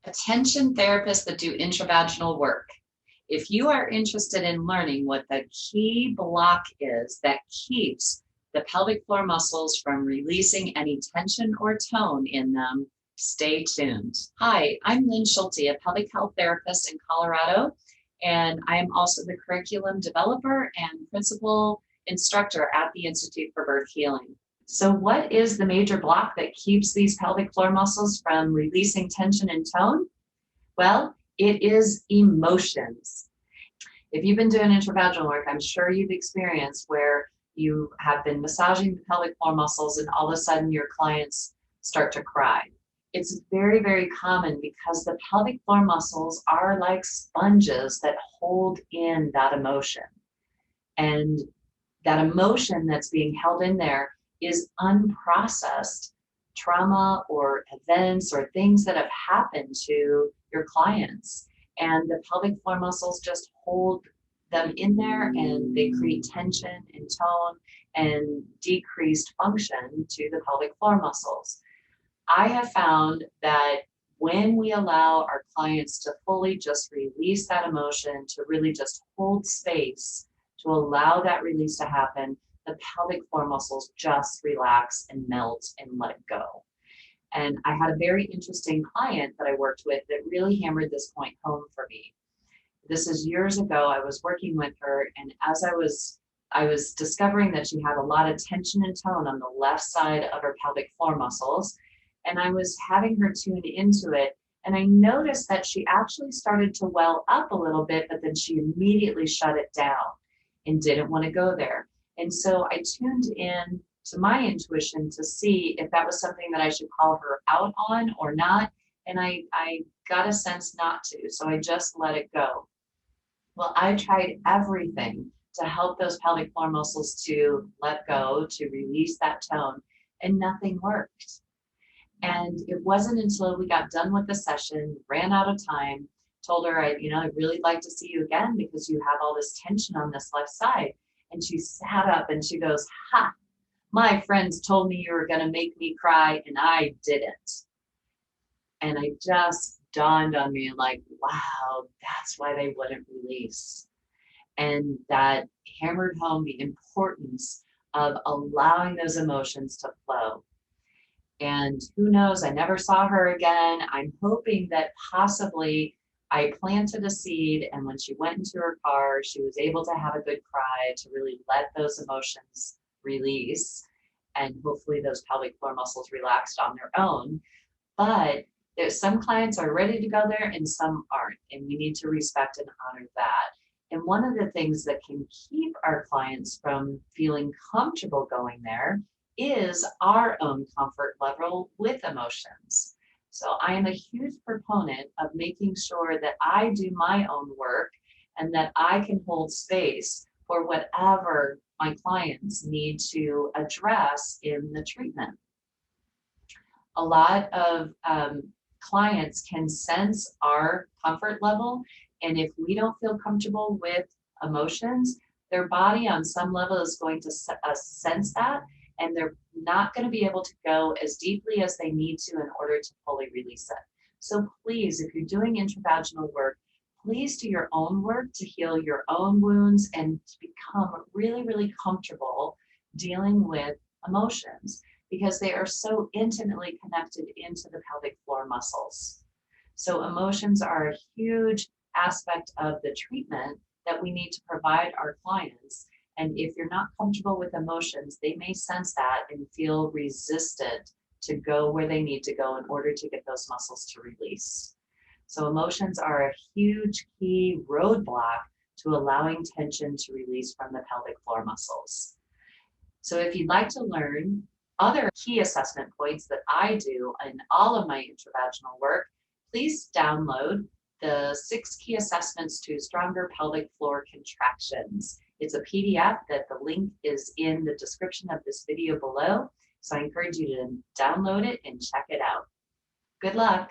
Attention therapists that do intravaginal work. If you are interested in learning what the key block is that keeps the pelvic floor muscles from releasing any tension or tone in them, stay tuned. Hi, I'm Lynn Schulte, a pelvic health therapist in Colorado, and I am also the curriculum developer and principal instructor at the Institute for Birth Healing. So what is the major block that keeps these pelvic floor muscles from releasing tension and tone? Well, it is emotions. If you've been doing intravaginal work, I'm sure you've experienced where you have been massaging the pelvic floor muscles and all of a sudden your clients start to cry. It's very, very common because the pelvic floor muscles are like sponges that hold in that emotion. And that emotion that's being held in there is unprocessed trauma or events or things that have happened to your clients. And the pelvic floor muscles just hold them in there and they create tension and tone and decreased function to the pelvic floor muscles. I have found that when we allow our clients to fully just release that emotion, to really just hold space, to allow that release to happen, the pelvic floor muscles just relax and melt and let go. And I had a very interesting client that I worked with that really hammered this point home for me. This is years ago. I was working with her, and as I was discovering that she had a lot of tension and tone on the left side of her pelvic floor muscles, and I was having her tune into it, and I noticed that she actually started to well up a little bit, but then she immediately shut it down and didn't want to go there. And so I tuned in to my intuition to see if that was something that I should call her out on or not. And I got a sense not to, so I just let it go. Well, I tried everything to help those pelvic floor muscles to let go, to release that tone, and nothing worked. And it wasn't until we got done with the session, ran out of time, told her, I'd really like to see you again because you have all this tension on this left side. And she sat up and she goes, ha, my friends told me you were going to make me cry and I didn't. And it just dawned on me like, wow, that's why they wouldn't release. And that hammered home the importance of allowing those emotions to flow. And who knows, I never saw her again. I'm hoping that possibly I planted a seed, and when she went into her car, she was able to have a good cry to really let those emotions release. And hopefully those pelvic floor muscles relaxed on their own. But there's some clients are ready to go there and some aren't. And we need to respect and honor that. And one of the things that can keep our clients from feeling comfortable going there is our own comfort level with emotions. So I am a huge proponent of making sure that I do my own work and that I can hold space for whatever my clients need to address in the treatment. A lot of clients can sense our comfort level, and if we don't feel comfortable with emotions, their body on some level is going to sense that, and they're not going to be able to go as deeply as they need to in order to fully release it. So please, if you're doing intravaginal work, please do your own work to heal your own wounds and to become really, really comfortable dealing with emotions because they are so intimately connected into the pelvic floor muscles. So emotions are a huge aspect of the treatment that we need to provide our clients. And if you're not comfortable with emotions, they may sense that and feel resistant to go where they need to go in order to get those muscles to release. So emotions are a huge key roadblock to allowing tension to release from the pelvic floor muscles. So if you'd like to learn other key assessment points that I do in all of my intravaginal work, please download the 6 key assessments to stronger pelvic floor contractions. It's a PDF that the link is in the description of this video below. So I encourage you to download it and check it out. Good luck.